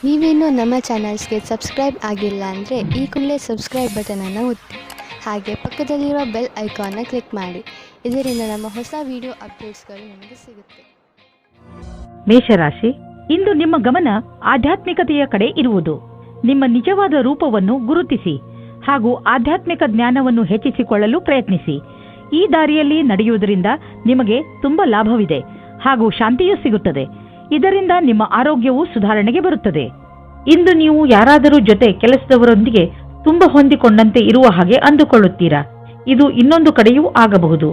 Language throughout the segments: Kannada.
ನೀವೇನು ನಮ್ಮ ಚಾನಲ್ಸ್ಗೆ ಸಬ್ಸ್ಕ್ರೈಬ್ ಆಗಿಲ್ಲ ಅಂದರೆ ಈ ಕೂಡಲೇ ಸಬ್ಸ್ಕ್ರೈಬ್ ಬಟನನ್ನು ಒತ್ತಿ ಹಾಗೆ ಪಕ್ಕದಲ್ಲಿರುವ ಬೆಲ್ ಐಕಾನ್ನ ಕ್ಲಿಕ್ ಮಾಡಿ. ಇದರಿಂದ ನಮ್ಮ ಹೊಸ ವಿಡಿಯೋ ಅಪ್ಡೇಟ್ಸ್ಗಳು ನಿಮಗೆ ಸಿಗುತ್ತೆ. ಮೇಷರಾಶಿ, ಇಂದು ನಿಮ್ಮ ಗಮನ ಆಧ್ಯಾತ್ಮಿಕತೆಯ ಕಡೆ ಇರುವುದು. ನಿಮ್ಮ ನಿಜವಾದ ರೂಪವನ್ನು ಗುರುತಿಸಿ ಹಾಗೂ ಆಧ್ಯಾತ್ಮಿಕ ಜ್ಞಾನವನ್ನು ಹೆಚ್ಚಿಸಿಕೊಳ್ಳಲು ಪ್ರಯತ್ನಿಸಿ. ಈ ದಾರಿಯಲ್ಲಿ ನಡೆಯುವುದರಿಂದ ನಿಮಗೆ ತುಂಬಾ ಲಾಭವಿದೆ ಹಾಗೂ ಶಾಂತಿಯೂ ಸಿಗುತ್ತದೆ. ಇದರಿಂದ ನಿಮ್ಮ ಆರೋಗ್ಯವು ಸುಧಾರಣೆಗೆ ಬರುತ್ತದೆ. ಇಂದು ನೀವು ಯಾರಾದರೂ ಜೊತೆ ಕೆಲಸದವರೊಂದಿಗೆ ತುಂಬಾ ಹೊಂದಿಕೊಂಡಂತೆ ಇರುವ ಹಾಗೆ ಅಂದುಕೊಳ್ಳುತ್ತೀರಾ. ಇದು ಇನ್ನೊಂದು ಕಡೆಯೂ ಆಗಬಹುದು.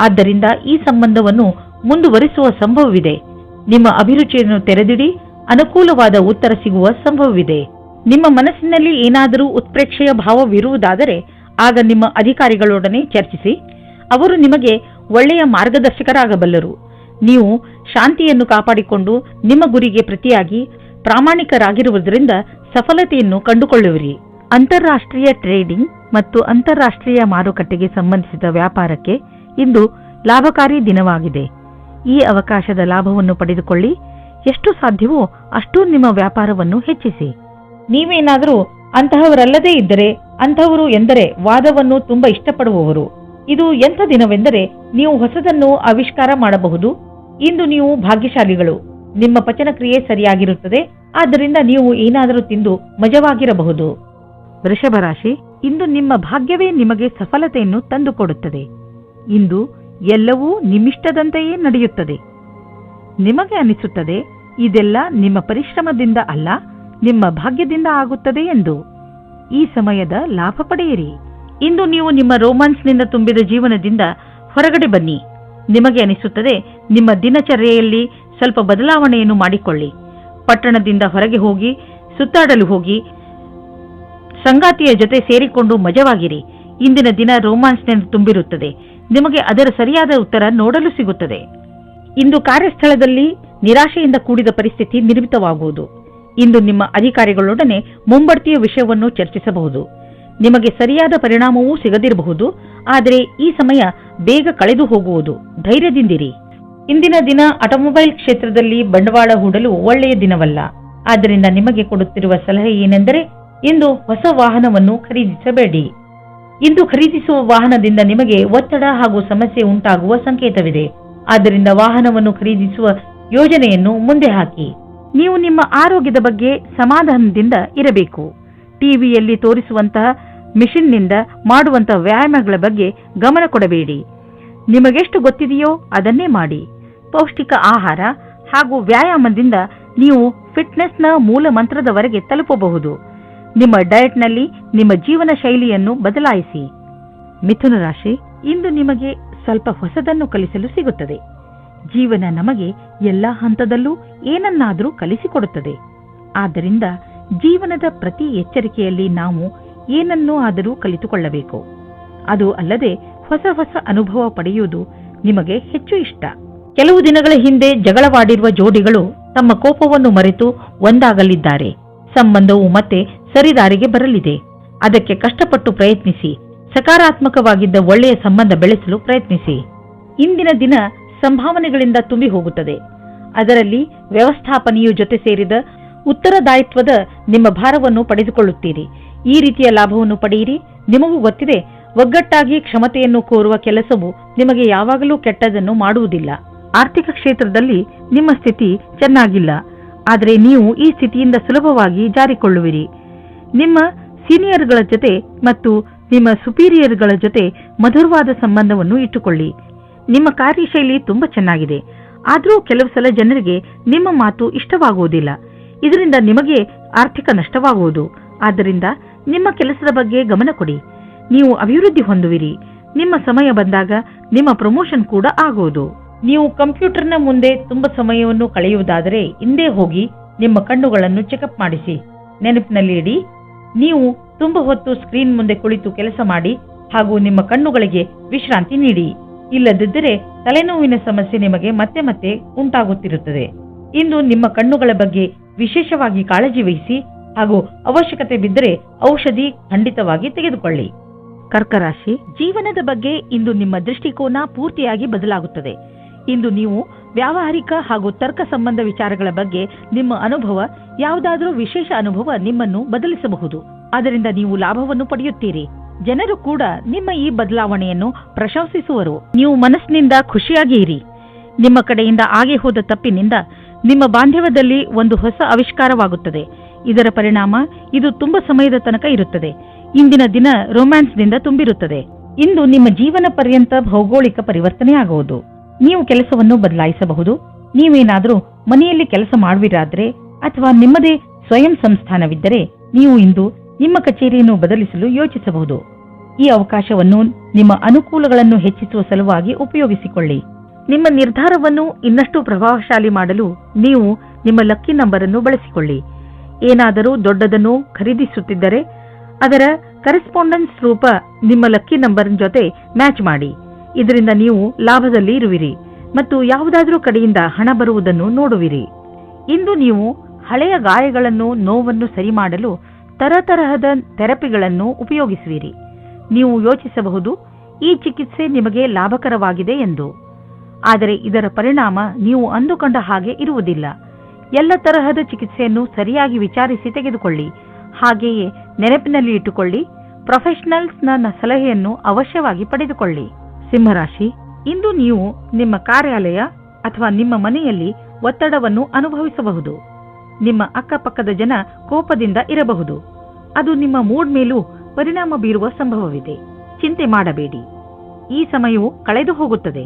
ಆದ್ದರಿಂದ ಈ ಸಂಬಂಧವನ್ನು ಮುಂದುವರಿಸುವ ಸಂಭವವಿದೆ. ನಿಮ್ಮ ಅಭಿರುಚಿಯನ್ನು ತೆರೆದಿಡಿ, ಅನುಕೂಲವಾದ ಉತ್ತರ ಸಿಗುವ ಸಂಭವವಿದೆ. ನಿಮ್ಮ ಮನಸ್ಸಿನಲ್ಲಿ ಏನಾದರೂ ಉತ್ಪ್ರೇಕ್ಷೆಯ ಭಾವವಿರುವುದಾದರೆ ಆಗ ನಿಮ್ಮ ಅಧಿಕಾರಿಗಳೊಡನೆ ಚರ್ಚಿಸಿ. ಅವರು ನಿಮಗೆ ಒಳ್ಳೆಯ ಮಾರ್ಗದರ್ಶಕರಾಗಬಲ್ಲರು. ನೀವು ಶಾಂತಿಯನ್ನು ಕಾಪಾಡಿಕೊಂಡು ನಿಮ್ಮ ಗುರಿಗೆ ಪ್ರತಿಯಾಗಿ ಪ್ರಾಮಾಣಿಕರಾಗಿರುವುದರಿಂದ ಸಫಲತೆಯನ್ನು ಕಂಡುಕೊಳ್ಳುವಿರಿ. ಅಂತಾರಾಷ್ಟ್ರೀಯ ಟ್ರೇಡಿಂಗ್ ಮತ್ತು ಅಂತಾರಾಷ್ಟ್ರೀಯ ಮಾರುಕಟ್ಟೆಗೆ ಸಂಬಂಧಿಸಿದ ವ್ಯಾಪಾರಕ್ಕೆ ಇಂದು ಲಾಭಕಾರಿ ದಿನವಾಗಿದೆ. ಈ ಅವಕಾಶದ ಲಾಭವನ್ನು ಪಡೆದುಕೊಳ್ಳಿ. ಎಷ್ಟು ಸಾಧ್ಯವೋ ಅಷ್ಟು ನಿಮ್ಮ ವ್ಯಾಪಾರವನ್ನು ಹೆಚ್ಚಿಸಿ. ನೀವೇನಾದರೂ ಅಂತಹವರಲ್ಲದೇ ಇದ್ದರೆ, ಅಂತಹವರು ಎಂದರೆ ವಾದವನ್ನು ತುಂಬಾ ಇಷ್ಟಪಡುವವರು. ಇದು ಎಂಥ ದಿನವೆಂದರೆ ನೀವು ಹೊಸದನ್ನು ಆವಿಷ್ಕಾರ ಮಾಡಬಹುದು. ಇಂದು ನೀವು ಭಾಗ್ಯಶಾಲಿಗಳು. ನಿಮ್ಮ ಪಚನ ಕ್ರಿಯೆ ಸರಿಯಾಗಿರುತ್ತದೆ. ಆದ್ದರಿಂದ ನೀವು ಏನಾದರೂ ತಿಂದು ಮಜವಾಗಿರಬಹುದು. ವೃಷಭ ರಾಶಿ, ಇಂದು ನಿಮ್ಮ ಭಾಗ್ಯವೇ ನಿಮಗೆ ಸಫಲತೆಯನ್ನು ತಂದುಕೊಡುತ್ತದೆ. ಇಂದು ಎಲ್ಲವೂ ನಿಮ್ಮಿಷ್ಟದಂತೆಯೇ ನಡೆಯುತ್ತದೆ. ನಿಮಗೆ ಅನಿಸುತ್ತದೆ ಇದೆಲ್ಲ ನಿಮ್ಮ ಪರಿಶ್ರಮದಿಂದ ಅಲ್ಲ, ನಿಮ್ಮ ಭಾಗ್ಯದಿಂದ ಆಗುತ್ತದೆ ಎಂದು. ಈ ಸಮಯದ ಲಾಭ ಪಡೆಯಿರಿ. ಇಂದು ನೀವು ನಿಮ್ಮ ರೋಮಾನ್ಸ್ನಿಂದ ತುಂಬಿದ ಜೀವನದಿಂದ ಹೊರಗಡೆ ಬನ್ನಿ. ನಿಮಗೆ ಅನಿಸುತ್ತದೆ ನಿಮ್ಮ ದಿನಚರ್ಯೆಯಲ್ಲಿ ಸ್ವಲ್ಪ ಬದಲಾವಣೆಯನ್ನು ಮಾಡಿಕೊಳ್ಳಿ. ಪಟ್ಟಣದಿಂದ ಹೊರಗೆ ಹೋಗಿ ಸುತ್ತಾಡಲು ಹೋಗಿ ಸಂಗಾತಿಯ ಜೊತೆ ಸೇರಿಕೊಂಡು ಮಜವಾಗಿರಿ. ಇಂದಿನ ದಿನ ರೋಮಾನ್ಸ್ನಿಂದ ತುಂಬಿರುತ್ತದೆ. ನಿಮಗೆ ಅದರ ಸರಿಯಾದ ಉತ್ತರ ನೋಡಲು ಸಿಗುತ್ತದೆ. ಇಂದು ಕಾರ್ಯಸ್ಥಳದಲ್ಲಿ ನಿರಾಶೆಯಿಂದ ಕೂಡಿದ ಪರಿಸ್ಥಿತಿ ನಿರ್ಮಿತವಾಗುವುದು. ಇಂದು ನಿಮ್ಮ ಅಧಿಕಾರಿಗಳೊಡನೆ ಮುಂಬಡ್ತಿಯ ವಿಷಯವನ್ನು ಚರ್ಚಿಸಬಹುದು. ನಿಮಗೆ ಸರಿಯಾದ ಪರಿಣಾಮವೂ ಸಿಗದಿರಬಹುದು. ಆದರೆ ಈ ಸಮಯ ಬೇಗ ಕಳೆದು ಹೋಗುವುದು. ಧೈರ್ಯದಿಂದಿರಿ. ಇಂದಿನ ದಿನ ಆಟೋಮೊಬೈಲ್ ಕ್ಷೇತ್ರದಲ್ಲಿ ಬಂಡವಾಳ ಹೂಡಲು ಒಳ್ಳೆಯ ದಿನವಲ್ಲ. ಆದ್ದರಿಂದ ನಿಮಗೆ ಕೊಡುತ್ತಿರುವ ಸಲಹೆ ಏನೆಂದರೆ ಇಂದು ಹೊಸ ವಾಹನವನ್ನು ಖರೀದಿಸಬೇಡಿ. ಇಂದು ಖರೀದಿಸುವ ವಾಹನದಿಂದ ನಿಮಗೆ ಒತ್ತಡ ಹಾಗೂ ಸಮಸ್ಯೆ ಉಂಟಾಗುವ ಸಂಕೇತವಿದೆ. ಆದ್ದರಿಂದ ವಾಹನವನ್ನು ಖರೀದಿಸುವ ಯೋಜನೆಯನ್ನು ಮುಂದೆ ಹಾಕಿ. ನೀವು ನಿಮ್ಮ ಆರೋಗ್ಯದ ಬಗ್ಗೆ ಸಮಾಧಾನದಿಂದ ಇರಬೇಕು. ಟಿವಿಯಲ್ಲಿ ತೋರಿಸುವಂತಹ ಮಿಷನ್ನಿಂದ ಮಾಡುವಂತಹ ವ್ಯಾಯಾಮಗಳ ಬಗ್ಗೆ ಗಮನ ಕೊಡಬೇಡಿ. ನಿಮಗೆಷ್ಟು ಗೊತ್ತಿದೆಯೋ ಅದನ್ನೇ ಮಾಡಿ. ಪೌಷ್ಟಿಕ ಆಹಾರ ಹಾಗೂ ವ್ಯಾಯಾಮದಿಂದ ನೀವು ಫಿಟ್ನೆಸ್ನ ಮೂಲ ಮಂತ್ರದವರೆಗೆ ತಲುಪಬಹುದು. ನಿಮ್ಮ ಡಯಟ್ನಲ್ಲಿ ನಿಮ್ಮ ಜೀವನ ಶೈಲಿಯನ್ನು ಬದಲಾಯಿಸಿ. ಮಿಥುನ ರಾಶಿ, ಇಂದು ನಿಮಗೆ ಸ್ವಲ್ಪ ಹೊಸದನ್ನು ಕಲಿಸಲು ಸಿಗುತ್ತದೆ. ಜೀವನ ನಮಗೆ ಎಲ್ಲಾ ಹಂತದಲ್ಲೂ ಏನನ್ನಾದರೂ ಕಲಿಸಿಕೊಡುತ್ತದೆ. ಆದ್ದರಿಂದ ಜೀವನದ ಪ್ರತಿ ಎಚ್ಚರಿಕೆಯಲ್ಲಿ ನಾವು ಏನನ್ನೂ ಆದರೂ ಕಲಿತುಕೊಳ್ಳಬೇಕು. ಅದು ಅಲ್ಲದೆ ಹೊಸ ಹೊಸ ಅನುಭವ ಪಡೆಯುವುದು ನಿಮಗೆ ಹೆಚ್ಚು ಇಷ್ಟ. ಕೆಲವು ದಿನಗಳ ಹಿಂದೆ ಜಗಳವಾಡಿರುವ ಜೋಡಿಗಳು ತಮ್ಮ ಕೋಪವನ್ನು ಮರೆತು ಒಂದಾಗಲಿದ್ದಾರೆ. ಸಂಬಂಧವು ಮತ್ತೆ ಸರಿದಾರಿಗೆ ಬರಲಿದೆ. ಅದಕ್ಕೆ ಕಷ್ಟಪಟ್ಟು ಪ್ರಯತ್ನಿಸಿ. ಸಕಾರಾತ್ಮಕವಾಗಿದ್ದ ಒಳ್ಳೆಯ ಸಂಬಂಧ ಬೆಳೆಸಲು ಪ್ರಯತ್ನಿಸಿ. ಇಂದಿನ ದಿನ ಸಂಭಾವನೆಗಳಿಂದ ತುಂಬಿ ಹೋಗುತ್ತದೆ. ಅದರಲ್ಲಿ ವ್ಯವಸ್ಥಾಪನೆಯು ಜೊತೆ ಸೇರಿದ ಉತ್ತರದಾಯಿತ್ವದ ನಿಮ್ಮ ಭಾರವನ್ನು ಪಡೆದುಕೊಳ್ಳುತ್ತೀರಿ. ಈ ರೀತಿಯ ಲಾಭವನ್ನು ಪಡೆಯಿರಿ. ನಿಮಗೂ ಗೊತ್ತಿದೆ, ಒಗ್ಗಟ್ಟಾಗಿ ಕ್ಷಮತೆಯನ್ನು ಕೋರುವ ಕೆಲಸವು ನಿಮಗೆ ಯಾವಾಗಲೂ ಕೆಟ್ಟದನ್ನು ಮಾಡುವುದಿಲ್ಲ. ಆರ್ಥಿಕ ಕ್ಷೇತ್ರದಲ್ಲಿ ನಿಮ್ಮ ಸ್ಥಿತಿ ಚೆನ್ನಾಗಿಲ್ಲ. ಆದರೆ ನೀವು ಈ ಸ್ಥಿತಿಯಿಂದ ಸುಲಭವಾಗಿ ಜಾರಿಕೊಳ್ಳುವಿರಿ. ನಿಮ್ಮ ಸೀನಿಯರ್ಗಳ ಜೊತೆ ಮತ್ತು ನಿಮ್ಮ ಸುಪೀರಿಯರ್ಗಳ ಜೊತೆ ಮಧುರವಾದ ಸಂಬಂಧವನ್ನು ಇಟ್ಟುಕೊಳ್ಳಿ. ನಿಮ್ಮ ಕಾರ್ಯಶೈಲಿ ತುಂಬಾ ಚೆನ್ನಾಗಿದೆ. ಆದರೂ ಕೆಲವು ಸಲ ಜನರಿಗೆ ನಿಮ್ಮ ಮಾತು ಇಷ್ಟವಾಗುವುದಿಲ್ಲ. ಇದರಿಂದ ನಿಮಗೆ ಆರ್ಥಿಕ ನಷ್ಟವಾಗುವುದು. ಆದ್ದರಿಂದ ನಿಮ್ಮ ಕೆಲಸದ ಬಗ್ಗೆ ಗಮನ ಕೊಡಿ. ನೀವು ಅಭಿವೃದ್ಧಿ ಹೊಂದುವಿರಿ. ನಿಮ್ಮ ಸಮಯ ಬಂದಾಗ ನಿಮ್ಮ ಪ್ರಮೋಷನ್ ಕೂಡ ಆಗುವುದು. ನೀವು ಕಂಪ್ಯೂಟರ್ನ ಮುಂದೆ ತುಂಬಾ ಸಮಯವನ್ನು ಕಳೆಯುವುದಾದರೆ ಹಿಂದೆ ಹೋಗಿ ನಿಮ್ಮ ಕಣ್ಣುಗಳನ್ನು ಚೆಕಪ್ ಮಾಡಿಸಿ. ನೆನಪಿನಲ್ಲಿ ಇಡಿ, ನೀವು ತುಂಬಾ ಹೊತ್ತು ಸ್ಕ್ರೀನ್ ಮುಂದೆ ಕುಳಿತು ಕೆಲಸ ಮಾಡಿ ಹಾಗೂ ನಿಮ್ಮ ಕಣ್ಣುಗಳಿಗೆ ವಿಶ್ರಾಂತಿ ನೀಡಿ. ಇಲ್ಲದಿದ್ದರೆ ತಲೆನೋವಿನ ಸಮಸ್ಯೆ ನಿಮಗೆ ಮತ್ತೆ ಮತ್ತೆ ಉಂಟಾಗುತ್ತಿರುತ್ತದೆ. ಇಂದು ನಿಮ್ಮ ಕಣ್ಣುಗಳ ಬಗ್ಗೆ ವಿಶೇಷವಾಗಿ ಕಾಳಜಿ ವಹಿಸಿ ಹಾಗೂ ಅವಶ್ಯಕತೆ ಬಿದ್ದರೆ ಔಷಧಿ ಖಂಡಿತವಾಗಿ ತೆಗೆದುಕೊಳ್ಳಿ. ಕರ್ಕರಾಶಿ, ಜೀವನದ ಬಗ್ಗೆ ಇಂದು ನಿಮ್ಮ ದೃಷ್ಟಿಕೋನ ಪೂರ್ತಿಯಾಗಿ ಬದಲಾಗುತ್ತದೆ. ಇಂದು ನೀವು ವ್ಯಾವಹಾರಿಕ ಹಾಗೂ ತರ್ಕ ಸಂಬಂಧ ವಿಚಾರಗಳ ಬಗ್ಗೆ ನಿಮ್ಮ ಅನುಭವ, ಯಾವುದಾದರೂ ವಿಶೇಷ ಅನುಭವ ನಿಮ್ಮನ್ನು ಬದಲಿಸಬಹುದು. ಅದರಿಂದ ನೀವು ಲಾಭವನ್ನು ಪಡೆಯುತ್ತೀರಿ. ಜನರು ಕೂಡ ನಿಮ್ಮ ಈ ಬದಲಾವಣೆಯನ್ನು ಪ್ರಶಂಸಿಸುವರು. ನೀವು ಮನಸ್ಸಿನಿಂದ ಖುಷಿಯಾಗಿ ಇರಿ. ನಿಮ್ಮ ಕಡೆಯಿಂದ ಆಗಿ ಹೋದ ತಪ್ಪಿನಿಂದ ನಿಮ್ಮ ಬಾಂಧವ್ಯದಲ್ಲಿ ಒಂದು ಹೊಸ ಆವಿಷ್ಕಾರವಾಗುತ್ತದೆ. ಇದರ ಪರಿಣಾಮ ಇದು ತುಂಬಾ ಸಮಯದ ತನಕ ಇರುತ್ತದೆ. ಇಂದಿನ ದಿನ ರೊಮ್ಯಾನ್ಸ್ನಿಂದ ತುಂಬಿರುತ್ತದೆ. ಇಂದು ನಿಮ್ಮ ಜೀವನ ಪರ್ಯಂತ ಭೌಗೋಳಿಕ ಪರಿವರ್ತನೆಯಾಗುವುದು. ನೀವು ಕೆಲಸವನ್ನು ಬದಲಾಯಿಸಬಹುದು. ನೀವೇನಾದರೂ ಮನೆಯಲ್ಲಿ ಕೆಲಸ ಮಾಡುವಿರಾದ್ರೆ ಅಥವಾ ನಿಮ್ಮದೇ ಸ್ವಯಂ ಸಂಸ್ಥಾನವಿದ್ದರೆ ನೀವು ಇಂದು ನಿಮ್ಮ ಕಚೇರಿಯನ್ನು ಬದಲಿಸಲು ಯೋಚಿಸಬಹುದು. ಈ ಅವಕಾಶವನ್ನು ನಿಮ್ಮ ಅನುಕೂಲಗಳನ್ನು ಹೆಚ್ಚಿಸುವ ಸಲುವಾಗಿ ಉಪಯೋಗಿಸಿಕೊಳ್ಳಿ. ನಿಮ್ಮ ನಿರ್ಧಾರವನ್ನು ಇನ್ನಷ್ಟು ಪ್ರಭಾವಶಾಲಿ ಮಾಡಲು ನೀವು ನಿಮ್ಮ ಲಕ್ಕಿ ನಂಬರ್ ಅನ್ನು ಬಳಸಿಕೊಳ್ಳಿ. ಏನಾದರೂ ದೊಡ್ಡದನ್ನು ಖರೀದಿಸುತ್ತಿದ್ದರೆ ಅದರ ಕರೆಸ್ಪಾಂಡೆನ್ಸ್ ರೂಪ ನಿಮ್ಮ ಲಕ್ಕಿ ನಂಬರ್ ಜೊತೆ ಮ್ಯಾಚ್ ಮಾಡಿ. ಇದರಿಂದ ನೀವು ಲಾಭದಲ್ಲಿ ಇರುವಿರಿ ಮತ್ತು ಯಾವುದಾದರೂ ಕಡೆಯಿಂದ ಹಣ ಬರುವುದನ್ನು ನೋಡುವಿರಿ. ಇಂದು ನೀವು ಹಳೆಯ ಗಾಯಗಳನ್ನು, ನೋವನ್ನು ಸರಿ ಮಾಡಲು ತರತರಹದ ಥೆರಪಿಗಳನ್ನು ಉಪಯೋಗಿಸುವಿರಿ. ನೀವು ಯೋಚಿಸಬಹುದು, ಈ ಚಿಕಿತ್ಸೆ ನಿಮಗೆ ಲಾಭಕರವಾಗಿದೆ ಎಂದು. ಆದರೆ ಇದರ ಪರಿಣಾಮ ನೀವು ಅಂದುಕೊಂಡ ಹಾಗೆ ಇರುವುದಿಲ್ಲ. ಎಲ್ಲ ತರಹದ ಚಿಕಿತ್ಸೆಯನ್ನು ಸರಿಯಾಗಿ ವಿಚಾರಿಸಿ ತೆಗೆದುಕೊಳ್ಳಿ. ಹಾಗೆಯೇ ನೆನಪಿನಲ್ಲಿ ಇಟ್ಟುಕೊಳ್ಳಿ, ಪ್ರೊಫೆಷನಲ್ಸ್ನ ಸಲಹೆಯನ್ನು ಅವಶ್ಯವಾಗಿ ಪಡೆದುಕೊಳ್ಳಿ. ಸಿಂಹರಾಶಿ, ಇಂದು ನೀವು ನಿಮ್ಮ ಕಾರ್ಯಾಲಯ ಅಥವಾ ನಿಮ್ಮ ಮನೆಯಲ್ಲಿ ಒತ್ತಡವನ್ನು ಅನುಭವಿಸಬಹುದು. ನಿಮ್ಮ ಅಕ್ಕಪಕ್ಕದ ಜನ ಕೋಪದಿಂದ ಇರಬಹುದು. ಅದು ನಿಮ್ಮ ಮೂಡ್ ಮೇಲೂ ಪರಿಣಾಮ ಬೀರುವ ಸಂಭವವಿದೆ. ಚಿಂತೆ ಮಾಡಬೇಡಿ, ಈ ಸಮಯವು ಕಳೆದು ಹೋಗುತ್ತದೆ.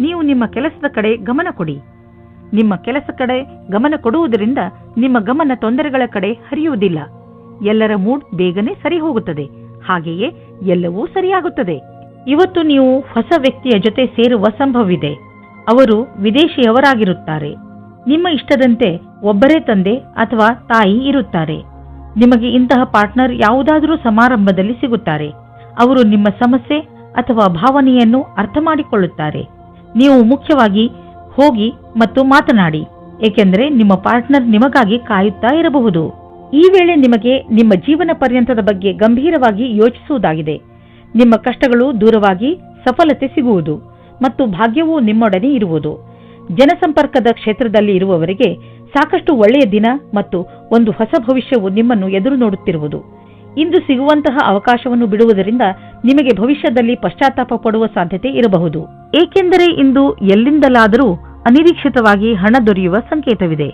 ನೀವು ನಿಮ್ಮ ಕೆಲಸದ ಕಡೆ ಗಮನ ಕೊಡಿ. ನಿಮ್ಮ ಕೆಲಸ ಕಡೆ ಗಮನ ಕೊಡುವುದರಿಂದ ನಿಮ್ಮ ಗಮನ ತೊಂದರೆಗಳ ಕಡೆ ಹರಿಯುವುದಿಲ್ಲ. ಎಲ್ಲರ ಮೂಡ್ ಬೇಗನೆ ಸರಿ ಹೋಗುತ್ತದೆ. ಹಾಗೆಯೇ ಎಲ್ಲವೂ ಸರಿಯಾಗುತ್ತದೆ. ಇವತ್ತು ನೀವು ಹೊಸ ವ್ಯಕ್ತಿಯ ಜೊತೆ ಸೇರುವ ಸಂಭವವಿದೆ. ಅವರು ವಿದೇಶಿಯವರಾಗಿರುತ್ತಾರೆ. ನಿಮ್ಮ ಇಷ್ಟದಂತೆ ಒಬ್ಬರೇ ತಂದೆ ಅಥವಾ ತಾಯಿ ಇರುತ್ತಾರೆ. ನಿಮಗೆ ಇಂತಹ ಪಾರ್ಟ್ನರ್ ಯಾವುದಾದರೂ ಸಮಾರಂಭದಲ್ಲಿ ಸಿಗುತ್ತಾರೆ. ಅವರು ನಿಮ್ಮ ಸಮಸ್ಯೆ ಅಥವಾ ಭಾವನೆಯನ್ನು ಅರ್ಥ ಮಾಡಿಕೊಳ್ಳುತ್ತಾರೆ. ನೀವು ಮುಖ್ಯವಾಗಿ ಹೋಗಿ ಮತ್ತು ಮಾತನಾಡಿ, ಏಕೆಂದರೆ ನಿಮ್ಮ ಪಾರ್ಟ್ನರ್ ನಿಮಗಾಗಿ ಕಾಯುತ್ತಾ ಇರಬಹುದು. ಈ ವೇಳೆ ನಿಮಗೆ ನಿಮ್ಮ ಜೀವನ ಪರ್ಯಂತದ ಬಗ್ಗೆ ಗಂಭೀರವಾಗಿ ಯೋಚಿಸುವುದಾಗಿದೆ. ನಿಮ್ಮ ಕಷ್ಟಗಳು ದೂರವಾಗಿ ಸಫಲತೆ ಸಿಗುವುದು ಮತ್ತು ಭಾಗ್ಯವೂ ನಿಮ್ಮೊಡನೆ ಇರುವುದು. ಜನಸಂಪರ್ಕದ ಕ್ಷೇತ್ರದಲ್ಲಿ ಇರುವವರಿಗೆ ಸಾಕಷ್ಟು ಒಳ್ಳೆಯ ದಿನ ಮತ್ತು ಒಂದು ಹೊಸ ಭವಿಷ್ಯವು ನಿಮ್ಮನ್ನು ಎದುರು ನೋಡುತ್ತಿರುವುದು. ಇಂದು ಸಿಗುವಂತಹ ಅವಕಾಶವನ್ನು ಬಿಡುವುದರಿಂದ ನಿಮಗೆ ಭವಿಷ್ಯದಲ್ಲಿ ಪಶ್ಚಾತ್ತಾಪ ಪಡುವ ಸಾಧ್ಯತೆ ಇರಬಹುದು. ಏಕೆಂದರೆ ಇಂದು ಎಲ್ಲಿಂದಲಾದರೂ ಅನಿರೀಕ್ಷಿತವಾಗಿ ಹಣ ದೊರೆಯುವ ಸಂಕೇತವಿದೆ.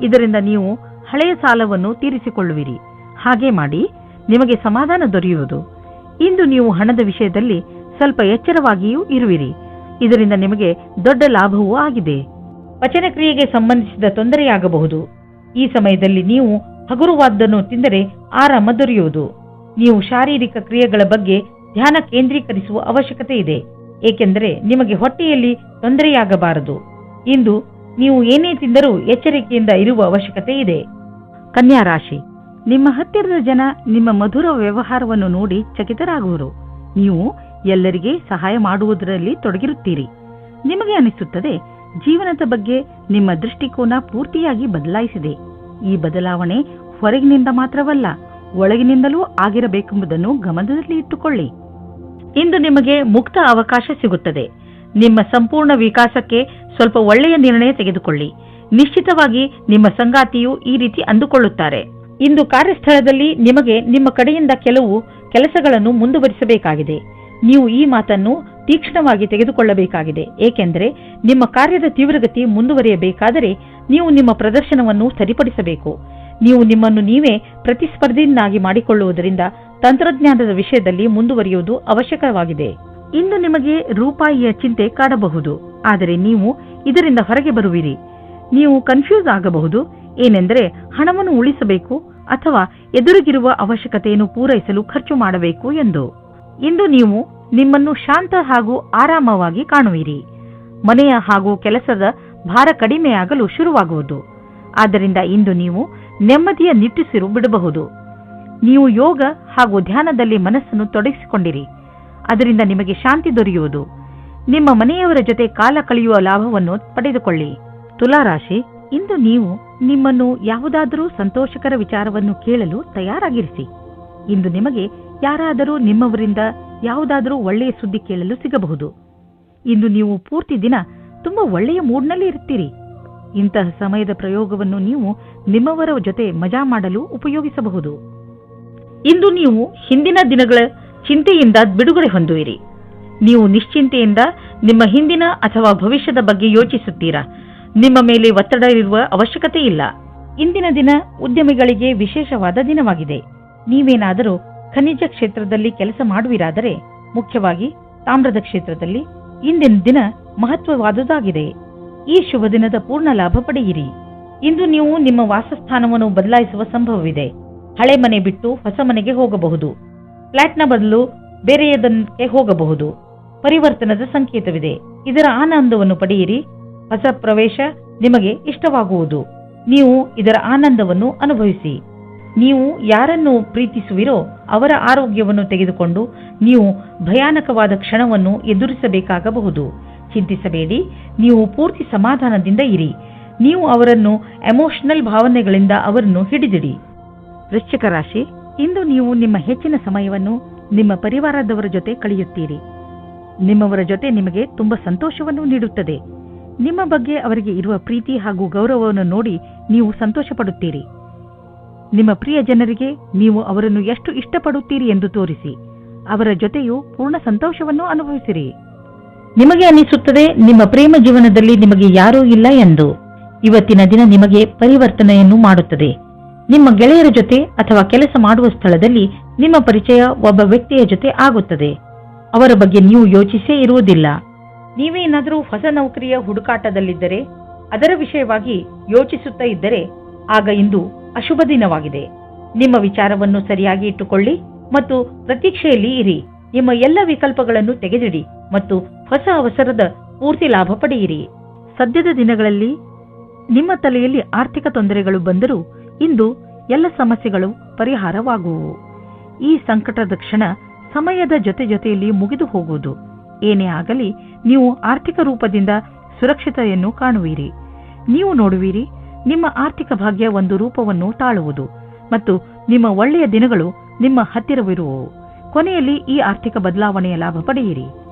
ಇದರಿಂದ ನೀವು ಹಳೆಯ ಸಾಲವನ್ನು ತೀರಿಸಿಕೊಳ್ಳುವಿರಿ. ಹಾಗೆ ಮಾಡಿ, ನಿಮಗೆ ಸಮಾಧಾನ ದೊರೆಯುವುದು. ಇಂದು ನೀವು ಹಣದ ವಿಷಯದಲ್ಲಿ ಸ್ವಲ್ಪ ಎಚ್ಚರವಾಗಿಯೂ ಇರುವಿರಿ. ಇದರಿಂದ ನಿಮಗೆ ದೊಡ್ಡ ಲಾಭವೂ ಆಗಿದೆ. ಪಚನ ಕ್ರಿಯೆಗೆ ಸಂಬಂಧಿಸಿದ ತೊಂದರೆಯಾಗಬಹುದು. ಈ ಸಮಯದಲ್ಲಿ ನೀವು ಹಗುರವಾದ್ದನ್ನು ತಿಂದರೆ ಆರಾಮ ದೊರೆಯುವುದು. ನೀವು ಶಾರೀರಿಕ ಕ್ರಿಯೆಗಳ ಬಗ್ಗೆ ಧ್ಯಾನ ಕೇಂದ್ರೀಕರಿಸುವ ಅವಶ್ಯಕತೆ ಇದೆ, ಏಕೆಂದರೆ ನಿಮಗೆ ಹೊಟ್ಟೆಯಲ್ಲಿ ತೊಂದರೆಯಾಗಬಾರದು. ಇಂದು ನೀವು ಏನೇ ತಿಂದರೂ ಎಚ್ಚರಿಕೆಯಿಂದ ಇರುವ ಅವಶ್ಯಕತೆ ಇದೆ. ಕನ್ಯಾ ರಾಶಿ, ನಿಮ್ಮ ಹತ್ತಿರದ ಜನ ನಿಮ್ಮ ಮಧುರ ವ್ಯವಹಾರವನ್ನು ನೋಡಿ ಚಕಿತರಾಗುವರು. ನೀವು ಎಲ್ಲರಿಗೆ ಸಹಾಯ ಮಾಡುವುದರಲ್ಲಿ ತೊಡಗಿರುತ್ತೀರಿ. ನಿಮಗೆ ಅನಿಸುತ್ತದೆ, ಜೀವನದ ಬಗ್ಗೆ ನಿಮ್ಮ ದೃಷ್ಟಿಕೋನ ಪೂರ್ತಿಯಾಗಿ ಬದಲಾಯಿಸಿದೆ. ಈ ಬದಲಾವಣೆ ಹೊರಗಿನಿಂದ ಮಾತ್ರವಲ್ಲ, ಒಳಗಿನಿಂದಲೂ ಆಗಿರಬೇಕೆಂಬುದನ್ನು ಗಮನದಲ್ಲಿ ಇಟ್ಟುಕೊಳ್ಳಿ. ಇಂದು ನಿಮಗೆ ಮುಕ್ತ ಅವಕಾಶ ಸಿಗುತ್ತದೆ. ನಿಮ್ಮ ಸಂಪೂರ್ಣ ವಿಕಾಸಕ್ಕೆ ಸ್ವಲ್ಪ ಒಳ್ಳೆಯ ನಿರ್ಣಯ ತೆಗೆದುಕೊಳ್ಳಿ. ನಿಶ್ಚಿತವಾಗಿ ನಿಮ್ಮ ಸಂಗಾತಿಯು ಈ ರೀತಿ ಅಂದುಕೊಳ್ಳುತ್ತಾರೆ. ಇಂದು ಕಾರ್ಯಸ್ಥಳದಲ್ಲಿ ನಿಮಗೆ ನಿಮ್ಮ ಕಡೆಯಿಂದ ಕೆಲವು ಕೆಲಸಗಳನ್ನು ಮುಂದುವರಿಸಬೇಕಾಗಿದೆ. ನೀವು ಈ ಮಾತನ್ನು ತೀಕ್ಷ್ಣವಾಗಿ ತೆಗೆದುಕೊಳ್ಳಬೇಕಾಗಿದೆ, ಏಕೆಂದರೆ ನಿಮ್ಮ ಕಾರ್ಯದ ತೀವ್ರಗತಿ ಮುಂದುವರಿಯಬೇಕಾದರೆ ನೀವು ನಿಮ್ಮ ಪ್ರದರ್ಶನವನ್ನು ಸರಿಪಡಿಸಬೇಕು. ನೀವು ನಿಮ್ಮನ್ನು ನೀವೇ ಪ್ರತಿಸ್ಪರ್ಧಿಯನ್ನಾಗಿ ಮಾಡಿಕೊಳ್ಳುವುದರಿಂದ ತಂತ್ರಜ್ಞಾನದ ವಿಷಯದಲ್ಲಿ ಮುಂದುವರಿಯುವುದು ಅವಶ್ಯಕವಾಗಿದೆ. ಇಂದು ನಿಮಗೆ ರೂಪಾಯಿಯ ಚಿಂತೆ ಕಾಡಬಹುದು, ಆದರೆ ನೀವು ಇದರಿಂದ ಹೊರಗೆ ಬರುವಿರಿ. ನೀವು ಕನ್ಫ್ಯೂಸ್ ಆಗಬಹುದು, ಏನೆಂದರೆ ಹಣವನ್ನು ಉಳಿಸಬೇಕು ಅಥವಾ ಎದುರಿಗಿರುವ ಅವಶ್ಯಕತೆಯನ್ನು ಪೂರೈಸಲು ಖರ್ಚು ಮಾಡಬೇಕು ಎಂದು. ಇಂದು ನೀವು ನಿಮ್ಮನ್ನು ಶಾಂತ ಹಾಗೂ ಆರಾಮವಾಗಿ ಕಾಣುವಿರಿ. ಮನೆಯ ಹಾಗೂ ಕೆಲಸದ ಭಾರ ಕಡಿಮೆಯಾಗಲು ಶುರುವಾಗುವುದು. ಆದ್ದರಿಂದ ಇಂದು ನೀವು ನೆಮ್ಮದಿಯ ನಿಟ್ಟುಸಿರು ಬಿಡಬಹುದು. ನೀವು ಯೋಗ ಹಾಗೂ ಧ್ಯಾನದಲ್ಲಿ ಮನಸ್ಸನ್ನು ತೊಡಗಿಸಿಕೊಂಡಿರಿ. ಅದರಿಂದ ನಿಮಗೆ ಶಾಂತಿ ದೊರೆಯುವುದು. ನಿಮ್ಮ ಮನೆಯವರ ಜೊತೆ ಕಾಲ ಕಳೆಯುವ ಲಾಭವನ್ನು ಪಡೆದುಕೊಳ್ಳಿ. ತುಲಾರಾಶಿ, ಇಂದು ನೀವು ನಿಮ್ಮನ್ನು ಯಾವುದಾದರೂ ಸಂತೋಷಕರ ವಿಚಾರವನ್ನು ಕೇಳಲು ತಯಾರಾಗಿರಿಸಿ. ಇಂದು ನಿಮಗೆ ಯಾರಾದರೂ ನಿಮ್ಮವರಿಂದ ಯಾವುದಾದರೂ ಒಳ್ಳೆಯ ಸುದ್ದಿ ಕೇಳಲು ಸಿಗಬಹುದು. ಇಂದು ನೀವು ಪೂರ್ತಿ ದಿನ ತುಂಬಾ ಒಳ್ಳೆಯ ಮೂಡ್ನಲ್ಲಿ ಇರ್ತೀರಿ. ಇಂತಹ ಸಮಯದ ಪ್ರಯೋಗವನ್ನು ನೀವು ನಿಮ್ಮವರ ಜೊತೆ ಮಜಾ ಮಾಡಲು ಉಪಯೋಗಿಸಬಹುದು. ಇಂದು ನೀವು ಹಿಂದಿನ ದಿನಗಳ ಚಿಂತೆಯಿಂದ ಬಿಡುಗಡೆ ಹೊಂದುವಿರಿ. ನೀವು ನಿಶ್ಚಿಂತೆಯಿಂದ ನಿಮ್ಮ ಹಿಂದಿನ ಅಥವಾ ಭವಿಷ್ಯದ ಬಗ್ಗೆ ಯೋಚಿಸುತ್ತೀರಾ. ನಿಮ್ಮ ಮೇಲೆ ಒತ್ತಡ ಇರುವ ಅವಶ್ಯಕತೆ ಇಲ್ಲ. ಇಂದಿನ ದಿನ ಉದ್ಯಮಿಗಳಿಗೆ ವಿಶೇಷವಾದ ದಿನವಾಗಿದೆ. ನೀವೇನಾದರೂ ಖನಿಜ ಕ್ಷೇತ್ರದಲ್ಲಿ ಕೆಲಸ ಮಾಡುವಿರಾದರೆ, ಮುಖ್ಯವಾಗಿ ತಾಮ್ರದ ಕ್ಷೇತ್ರದಲ್ಲಿ, ಇಂದಿನ ದಿನ ಮಹತ್ವವಾದುದಾಗಿದೆ. ಈ ಶುಭ ದಿನದ ಪೂರ್ಣ ಲಾಭ ಪಡೆಯಿರಿ. ಇಂದು ನೀವು ನಿಮ್ಮ ವಾಸಸ್ಥಾನವನ್ನು ಬದಲಾಯಿಸುವ ಸಂಭವವಿದೆ. ಹಳೆ ಮನೆ ಬಿಟ್ಟು ಹೊಸ ಮನೆಗೆ ಹೋಗಬಹುದು. ಫ್ಲಾಟ್ನ ಬದಲು ಬೇರೆಯದಕ್ಕೆ ಹೋಗಬಹುದು. ಪರಿವರ್ತನದ ಸಂಕೇತವಿದೆ. ಇದರ ಆನಂದವನ್ನು ಪಡೆಯಿರಿ. ಹೊಸ ಪ್ರವೇಶ ನಿಮಗೆ ಇಷ್ಟವಾಗುವುದು. ನೀವು ಇದರ ಆನಂದವನ್ನು ಅನುಭವಿಸಿ. ನೀವು ಯಾರನ್ನು ಪ್ರೀತಿಸುವಿರೋ ಅವರ ಆರೋಗ್ಯವನ್ನು ತೆಗೆದುಕೊಂಡು ನೀವು ಭಯಾನಕವಾದ ಕ್ಷಣವನ್ನು ಎದುರಿಸಬೇಕಾಗಬಹುದು. ಚಿಂತಿಸಬೇಡಿ. ನೀವು ಪೂರ್ತಿ ಸಮಾಧಾನದಿಂದ ಇರಿ. ನೀವು ಅವರನ್ನು ಎಮೋಷನಲ್ ಭಾವನೆಗಳಿಂದ ಅವರನ್ನು ಹಿಡಿದಿಡಿ. ವೃಶ್ಚಿಕ ರಾಶಿ, ಇಂದು ನೀವು ನಿಮ್ಮ ಹೆಚ್ಚಿನ ಸಮಯವನ್ನು ನಿಮ್ಮ ಪರಿವಾರದವರ ಜೊತೆ ಕಳೆಯುತ್ತೀರಿ. ನಿಮ್ಮವರ ಜೊತೆ ನಿಮಗೆ ತುಂಬಾ ಸಂತೋಷವನ್ನು ನೀಡುತ್ತದೆ. ನಿಮ್ಮ ಬಗ್ಗೆ ಅವರಿಗೆ ಇರುವ ಪ್ರೀತಿ ಹಾಗೂ ಗೌರವವನ್ನು ನೋಡಿ ನೀವು ಸಂತೋಷ ಪಡುತ್ತೀರಿ. ನಿಮ್ಮ ಪ್ರಿಯ ಜನರಿಗೆ ನೀವು ಅವರನ್ನು ಎಷ್ಟು ಇಷ್ಟಪಡುತ್ತೀರಿ ಎಂದು ತೋರಿಸಿ. ಅವರ ಜೊತೆಯೂ ಪೂರ್ಣ ಸಂತೋಷವನ್ನು ಅನುಭವಿಸಿರಿ. ನಿಮಗೆ ಅನಿಸುತ್ತದೆ ನಿಮ್ಮ ಪ್ರೇಮ ಜೀವನದಲ್ಲಿ ನಿಮಗೆ ಯಾರೂ ಇಲ್ಲ ಎಂದು. ಇವತ್ತಿನ ದಿನ ನಿಮಗೆ ಪರಿವರ್ತನೆಯನ್ನು ಮಾಡುತ್ತದೆ. ನಿಮ್ಮ ಗೆಳೆಯರ ಜೊತೆ ಅಥವಾ ಕೆಲಸ ಮಾಡುವ ಸ್ಥಳದಲ್ಲಿ ನಿಮ್ಮ ಪರಿಚಯ ಒಬ್ಬ ವ್ಯಕ್ತಿಯ ಜೊತೆ ಆಗುತ್ತದೆ. ಅವರ ಬಗ್ಗೆ ನೀವು ಯೋಚಿಸೇ ಇರುವುದಿಲ್ಲ. ನೀವೇನಾದರೂ ಹೊಸ ನೌಕರಿಯ ಹುಡುಕಾಟದಲ್ಲಿದ್ದರೆ, ಅದರ ವಿಷಯವಾಗಿ ಯೋಚಿಸುತ್ತಾ ಇದ್ದರೆ, ಆಗ ಇಂದು ಅಶುಭ ದಿನವಾಗಿದೆ. ನಿಮ್ಮ ವಿಚಾರವನ್ನು ಸರಿಯಾಗಿ ಇಟ್ಟುಕೊಳ್ಳಿ ಮತ್ತು ಪ್ರತೀಕ್ಷೆಯಲ್ಲಿ ಇರಿ. ನಿಮ್ಮ ಎಲ್ಲ ವಿಕಲ್ಪಗಳನ್ನು ತೆಗೆದಿಡಿ ಮತ್ತು ಹೊಸ ಅವಸರದ ಪೂರ್ತಿ ಲಾಭ ಪಡೆಯಿರಿ. ಸದ್ಯದ ದಿನಗಳಲ್ಲಿ ನಿಮ್ಮ ತಲೆಯಲ್ಲಿ ಆರ್ಥಿಕ ತೊಂದರೆಗಳು ಬಂದರೂ ಇಂದು ಎಲ್ಲ ಸಮಸ್ಯೆಗಳು ಪರಿಹಾರವಾಗುವು. ಈ ಸಂಕಟದ ಕ್ಷಣ ಸಮಯದ ಜೊತೆಯಲ್ಲಿ ಮುಗಿದು ಹೋಗುವುದು. ಏನೇ ಆಗಲಿ ನೀವು ಆರ್ಥಿಕ ರೂಪದಿಂದ ಸುರಕ್ಷತೆಯನ್ನು ಕಾಣುವಿರಿ. ನೀವು ನೋಡುವಿರಿ, ನಿಮ್ಮ ಆರ್ಥಿಕ ಭಾಗ್ಯ ಒಂದು ರೂಪವನ್ನು ತಾಳುವುದು ಮತ್ತು ನಿಮ್ಮ ಒಳ್ಳೆಯ ದಿನಗಳು ನಿಮ್ಮ ಹತ್ತಿರವಿರುವವು. ಕೊನೆಯಲ್ಲಿ ಈ ಆರ್ಥಿಕ ಬದಲಾವಣೆಯ ಲಾಭ ಪಡೆಯಿರಿ.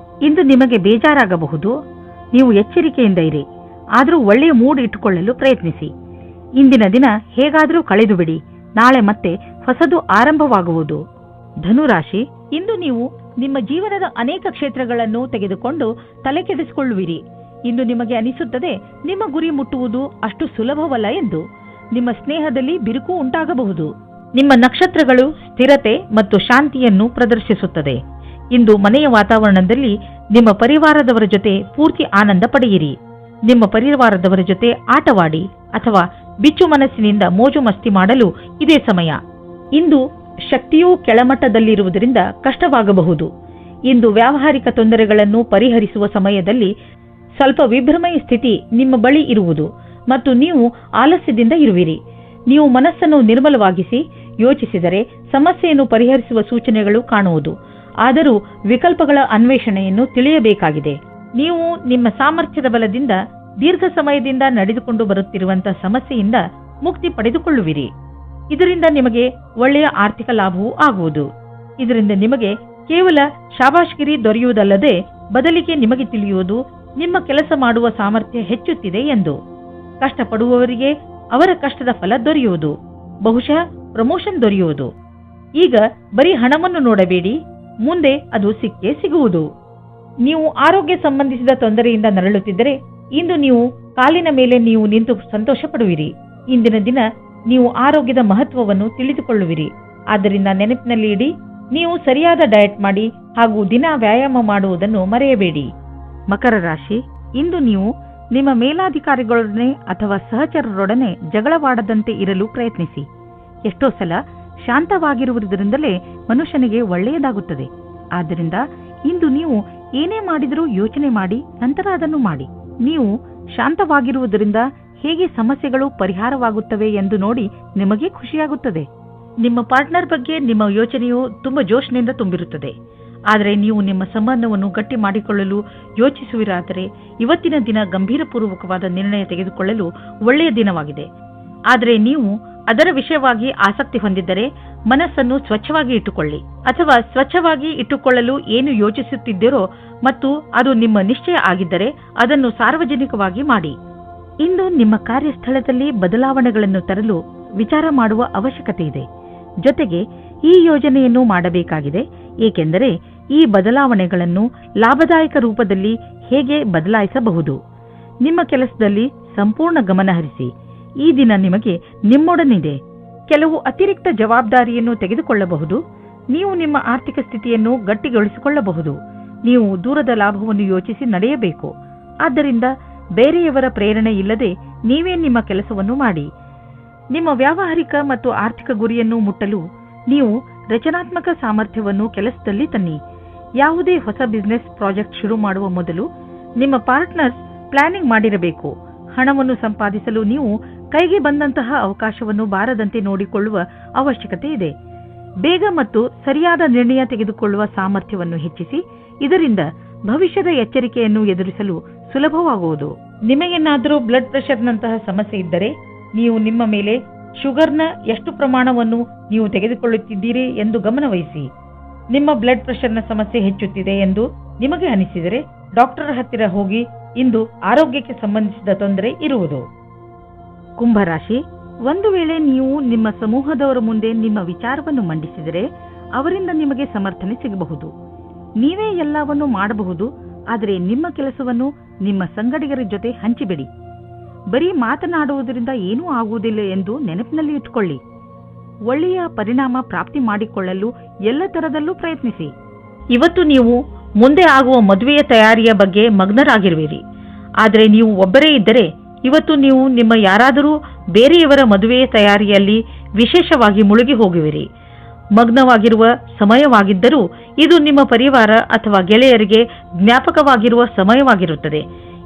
ಇಂದು ನಿಮಗೆ ಬೇಜಾರಾಗಬಹುದು. ನೀವು ಎಚ್ಚರಿಕೆಯಿಂದ ಇರಿ. ಆದರೂ ಒಳ್ಳೆಯ ಮೂಡ್ ಇಟ್ಟುಕೊಳ್ಳಲು ಪ್ರಯತ್ನಿಸಿ. ಇಂದಿನ ದಿನ ಹೇಗಾದರೂ ಕಳೆದು ಬಿಡಿ. ನಾಳೆ ಮತ್ತೆ ಹೊಸದು ಆರಂಭವಾಗುವುದು. ಧನುರಾಶಿ, ಇಂದು ನೀವು ನಿಮ್ಮ ಜೀವನದ ಅನೇಕ ಕ್ಷೇತ್ರಗಳನ್ನು ತೆಗೆದುಕೊಂಡು ತಲೆ ಕೆಡಿಸಿಕೊಳ್ಳುವಿರಿ. ಇಂದು ನಿಮಗೆ ಅನಿಸುತ್ತದೆ ನಿಮ್ಮ ಗುರಿ ಮುಟ್ಟುವುದು ಅಷ್ಟು ಸುಲಭವಲ್ಲ ಎಂದು. ನಿಮ್ಮ ಸ್ನೇಹದಲ್ಲಿ ಬಿರುಕು ಉಂಟಾಗಬಹುದು. ನಿಮ್ಮ ನಕ್ಷತ್ರಗಳು ಸ್ಥಿರತೆ ಮತ್ತು ಶಾಂತಿಯನ್ನು ಪ್ರದರ್ಶಿಸುತ್ತದೆ. ಇಂದು ಮನೆಯ ವಾತಾವರಣದಲ್ಲಿ ನಿಮ್ಮ ಪರಿವಾರದವರ ಜೊತೆ ಪೂರ್ತಿ ಆನಂದ ಪಡೆಯಿರಿ. ನಿಮ್ಮ ಪರಿವಾರದವರ ಜೊತೆ ಆಟವಾಡಿ ಅಥವಾ ಬಿಚ್ಚು ಮನಸ್ಸಿನಿಂದ ಮೋಜು ಮಸ್ತಿ ಮಾಡಲು ಇದೇ ಸಮಯ. ಇಂದು ಶಕ್ತಿಯೂ ಕೆಳಮಟ್ಟದಲ್ಲಿರುವುದರಿಂದ ಕಷ್ಟವಾಗಬಹುದು. ಇಂದು ವ್ಯಾವಹಾರಿಕ ತೊಂದರೆಗಳನ್ನು ಪರಿಹರಿಸುವ ಸಮಯದಲ್ಲಿ ಸ್ವಲ್ಪ ವಿಭ್ರಮೆಯ ಸ್ಥಿತಿ ನಿಮ್ಮ ಬಳಿ ಇರುವುದು ಮತ್ತು ನೀವು ಆಲಸ್ಯದಿಂದ ಇರುವಿರಿ. ನೀವು ಮನಸ್ಸನ್ನು ನಿರ್ಮಲವಾಗಿಸಿ ಯೋಚಿಸಿದರೆ ಸಮಸ್ಯೆಯನ್ನು ಪರಿಹರಿಸುವ ಸೂಚನೆಗಳು ಕಾಣುವುದು. ಆದರೂ ವಿಕಲ್ಪಗಳ ಅನ್ವೇಷಣೆಯನ್ನು ತಿಳಿಯಬೇಕಾಗಿದೆ. ನೀವು ನಿಮ್ಮ ಸಾಮರ್ಥ್ಯದ ಬಲದಿಂದ ದೀರ್ಘ ಸಮಯದಿಂದ ನಡೆದುಕೊಂಡು ಬರುತ್ತಿರುವಂತಹ ಸಮಸ್ಯೆಯಿಂದ ಮುಕ್ತಿ ಪಡೆದುಕೊಳ್ಳುವಿರಿ. ಇದರಿಂದ ನಿಮಗೆ ಒಳ್ಳೆಯ ಆರ್ಥಿಕ ಲಾಭವೂ ಆಗುವುದು. ಇದರಿಂದ ನಿಮಗೆ ಕೇವಲ ಶಾಬಾಷ್ಗಿರಿ ದೊರೆಯುವುದಲ್ಲದೆ ಬದಲಿಗೆ ನಿಮಗೆ ತಿಳಿಯುವುದು ನಿಮ್ಮ ಕೆಲಸ ಮಾಡುವ ಸಾಮರ್ಥ್ಯ ಹೆಚ್ಚುತ್ತಿದೆ ಎಂದು. ಕಷ್ಟಪಡುವವರಿಗೆ ಅವರ ಕಷ್ಟದ ಫಲ ದೊರೆಯುವುದು. ಬಹುಶಃ ಪ್ರಮೋಷನ್ ದೊರೆಯುವುದು. ಈಗ ಬರೀ ಹಣವನ್ನು ನೋಡಬೇಡಿ, ಮುಂದೆ ಅದು ಸಿಕ್ಕೇ ಸಿಗುವುದು. ನೀವು ಆರೋಗ್ಯ ಸಂಬಂಧಿಸಿದ ತೊಂದರೆಯಿಂದ ನರಳುತ್ತಿದ್ದರೆ ಇಂದು ನೀವು ಕಾಲಿನ ಮೇಲೆ ನೀವು ನಿಂತು ಸಂತೋಷ ಪಡುವಿರಿ. ಇಂದಿನ ದಿನ ನೀವು ಆರೋಗ್ಯದ ಮಹತ್ವವನ್ನು ತಿಳಿದುಕೊಳ್ಳುವಿರಿ. ಆದ್ದರಿಂದ ನೆನಪಿನಲ್ಲಿ ಇಡಿ, ನೀವು ಸರಿಯಾದ ಡಯಟ್ ಮಾಡಿ ಹಾಗೂ ದಿನ ವ್ಯಾಯಾಮ ಮಾಡುವುದನ್ನು ಮರೆಯಬೇಡಿ. ಮಕರ ರಾಶಿ, ಇಂದು ನೀವು ನಿಮ್ಮ ಮೇಲಾಧಿಕಾರಿಗಳೊಡನೆ ಅಥವಾ ಸಹಚರರೊಡನೆ ಜಗಳವಾಡದಂತೆ ಇರಲು ಪ್ರಯತ್ನಿಸಿ. ಎಷ್ಟೋ ಸಲ ಶಾಂತವಾಗಿರುವುದರಿಂದಲೇ ಮನುಷ್ಯನಿಗೆ ಒಳ್ಳೆಯದಾಗುತ್ತದೆ. ಆದ್ದರಿಂದ ಇಂದು ನೀವು ಏನೇ ಮಾಡಿದರೂ ಯೋಚನೆ ಮಾಡಿ ನಂತರ ಅದನ್ನು ಮಾಡಿ. ನೀವು ಶಾಂತವಾಗಿರುವುದರಿಂದ ಹೇಗೆ ಸಮಸ್ಯೆಗಳು ಪರಿಹಾರವಾಗುತ್ತವೆ ಎಂದು ನೋಡಿ ನಿಮಗೆ ಖುಷಿಯಾಗುತ್ತದೆ. ನಿಮ್ಮ ಪಾರ್ಟ್ನರ್ ಬಗ್ಗೆ ನಿಮ್ಮ ಯೋಚನೆಯು ತುಂಬ ಜೋಶ್ನಿಂದ ತುಂಬಿರುತ್ತದೆ. ಆದರೆ ನೀವು ನಿಮ್ಮ ಸಂಬಂಧವನ್ನು ಗಟ್ಟಿ ಮಾಡಿಕೊಳ್ಳಲು ಯೋಚಿಸುವಿರಾದರೆ ಇವತ್ತಿನ ದಿನ ಗಂಭೀರಪೂರ್ವಕವಾದ ನಿರ್ಣಯ ತೆಗೆದುಕೊಳ್ಳಲು ಒಳ್ಳೆಯ ದಿನವಾಗಿದೆ. ಆದರೆ ನೀವು ಅದರ ವಿಷಯವಾಗಿ ಆಸಕ್ತಿ ಹೊಂದಿದ್ದರೆ ಮನಸ್ಸನ್ನು ಸ್ವಚ್ಛವಾಗಿ ಇಟ್ಟುಕೊಳ್ಳಿ, ಅಥವಾ ಸ್ವಚ್ಛವಾಗಿ ಇಟ್ಟುಕೊಳ್ಳಲು ಏನು ಯೋಚಿಸುತ್ತಿದ್ದೀರೋ ಮತ್ತು ಅದು ನಿಮ್ಮ ನಿಶ್ಚಯ ಆಗಿದ್ದರೆ ಅದನ್ನು ಸಾರ್ವಜನಿಕವಾಗಿ ಮಾಡಿ. ಇಂದು ನಿಮ್ಮ ಕಾರ್ಯಸ್ಥಳದಲ್ಲಿ ಬದಲಾವಣೆಗಳನ್ನು ತರಲು ವಿಚಾರ ಮಾಡುವ ಅವಶ್ಯಕತೆ ಇದೆ. ಜೊತೆಗೆ ಈ ಯೋಜನೆಯನ್ನು ಮಾಡಬೇಕಾಗಿದೆ, ಏಕೆಂದರೆ ಈ ಬದಲಾವಣೆಗಳನ್ನು ಲಾಭದಾಯಕ ರೂಪದಲ್ಲಿ ಹೇಗೆ ಬದಲಾಯಿಸಬಹುದು. ನಿಮ್ಮ ಕೆಲಸದಲ್ಲಿ ಸಂಪೂರ್ಣ ಗಮನ ಹರಿಸಿ. ಈ ದಿನ ನಿಮಗೆ ನಿಮ್ಮೊಡನಿದೆ. ಕೆಲವು ಅತಿರಿಕ್ತ ಜವಾಬ್ದಾರಿಯನ್ನು ತೆಗೆದುಕೊಳ್ಳಬಹುದು. ನೀವು ನಿಮ್ಮ ಆರ್ಥಿಕ ಸ್ಥಿತಿಯನ್ನು ಗಟ್ಟಿಗೊಳಿಸಿಕೊಳ್ಳಬಹುದು. ನೀವು ದೂರದ ಲಾಭವನ್ನು ಯೋಚಿಸಿ ನಡೆಯಬೇಕು. ಆದ್ದರಿಂದ ಬೇರೆಯವರ ಪ್ರೇರಣೆ ಇಲ್ಲದೆ ನೀವೇ ನಿಮ್ಮ ಕೆಲಸವನ್ನು ಮಾಡಿ. ನಿಮ್ಮ ವ್ಯಾವಹಾರಿಕ ಮತ್ತು ಆರ್ಥಿಕ ಗುರಿಯನ್ನು ಮುಟ್ಟಲು ನೀವು ರಚನಾತ್ಮಕ ಸಾಮರ್ಥ್ಯವನ್ನು ಕೆಲಸದಲ್ಲಿ ತನ್ನಿ. ಯಾವುದೇ ಹೊಸ ಬಿಸಿನೆಸ್ ಪ್ರಾಜೆಕ್ಟ್ ಶುರು ಮಾಡುವ ಮೊದಲು ನಿಮ್ಮ ಪಾರ್ಟ್ನರ್ಸ್ ಪ್ಲಾನಿಂಗ್ ಮಾಡಿರಬೇಕು. ಹಣವನ್ನು ಸಂಪಾದಿಸಲು ನೀವು ಕೈಗೆ ಬಂದಂತಹ ಅವಕಾಶವನ್ನು ಬಾರದಂತೆ ನೋಡಿಕೊಳ್ಳುವ ಅವಶ್ಯಕತೆ ಇದೆ. ಬೇಗ ಮತ್ತು ಸರಿಯಾದ ನಿರ್ಣಯ ತೆಗೆದುಕೊಳ್ಳುವ ಸಾಮರ್ಥ್ಯವನ್ನು ಹೆಚ್ಚಿಸಿ. ಇದರಿಂದ ಭವಿಷ್ಯದ ಎಚ್ಚರಿಕೆಯನ್ನು ಎದುರಿಸಲು ಸುಲಭವಾಗುವುದು. ನಿಮಗೇನಾದರೂ ಬ್ಲಡ್ ಪ್ರೆಷರ್ನಂತಹ ಸಮಸ್ಯೆ ಇದ್ದರೆ ನೀವು ನಿಮ್ಮ ಮೇಲೆ ಶುಗರ್ನ ಎಷ್ಟು ಪ್ರಮಾಣವನ್ನು ನೀವು ತೆಗೆದುಕೊಳ್ಳುತ್ತಿದ್ದೀರಿ ಎಂದು ಗಮನವಹಿಸಿ. ನಿಮ್ಮ ಬ್ಲಡ್ ಪ್ರೆಷರ್ನ ಸಮಸ್ಯೆ ಹೆಚ್ಚುತ್ತಿದೆ ಎಂದು ನಿಮಗೆ ಅನಿಸಿದರೆ ಡಾಕ್ಟರ್ ಹತ್ತಿರ ಹೋಗಿ. ಇಂದು ಆರೋಗ್ಯಕ್ಕೆ ಸಂಬಂಧಿಸಿದ ತೊಂದರೆ ಇರುವುದು. ಕುಂಭರಾಶಿ, ಒಂದು ವೇಳೆ ನೀವು ನಿಮ್ಮ ಸಮೂಹದವರ ಮುಂದೆ ನಿಮ್ಮ ವಿಚಾರವನ್ನು ಮಂಡಿಸಿದರೆ ಅವರಿಂದ ನಿಮಗೆ ಸಮರ್ಥನೆ ಸಿಗಬಹುದು. ನೀವೇ ಎಲ್ಲವನ್ನೂ ಮಾಡಬಹುದು, ಆದರೆ ನಿಮ್ಮ ಕೆಲಸವನ್ನು ನಿಮ್ಮ ಸಂಗಡಿಗರ ಜೊತೆ ಹಂಚಿಬಿಡಿ. ಬರೀ ಮಾತನಾಡುವುದರಿಂದ ಏನೂ ಆಗುವುದಿಲ್ಲ ಎಂದು ನೆನಪಿನಲ್ಲಿ ಇಟ್ಟುಕೊಳ್ಳಿ. ಒಳ್ಳೆಯ ಪರಿಣಾಮ ಪ್ರಾಪ್ತಿ ಮಾಡಿಕೊಳ್ಳಲು ಎಲ್ಲ ತರದಲ್ಲೂ ಪ್ರಯತ್ನಿಸಿ. ಇವತ್ತು ನೀವು ಮುಂದೆ ಆಗುವ ಮದುವೆಯ ತಯಾರಿಯ ಬಗ್ಗೆ ಮಗ್ನರಾಗಿರುವಿರಿ. ಆದರೆ ನೀವು ಒಬ್ಬರೇ ಇದ್ದರೆ ಇವತ್ತು ನೀವು ನಿಮ್ಮ ಯಾರಾದರೂ ಬೇರೆಯವರ ಮದುವೆಯ ತಯಾರಿಯಲ್ಲಿ ವಿಶೇಷವಾಗಿ ಮುಳುಗಿ ಹೋಗುವಿರಿ. ಮಗ್ನವಾಗಿರುವ ಸಮಯವಾಗಿದ್ದರೂ ಇದು ನಿಮ್ಮ ಪರಿವಾರ ಅಥವಾ ಗೆಳೆಯರಿಗೆ ಜ್ಞಾಪಕವಾಗಿರುವ ಸಮಯವಾಗಿರುತ್ತದೆ.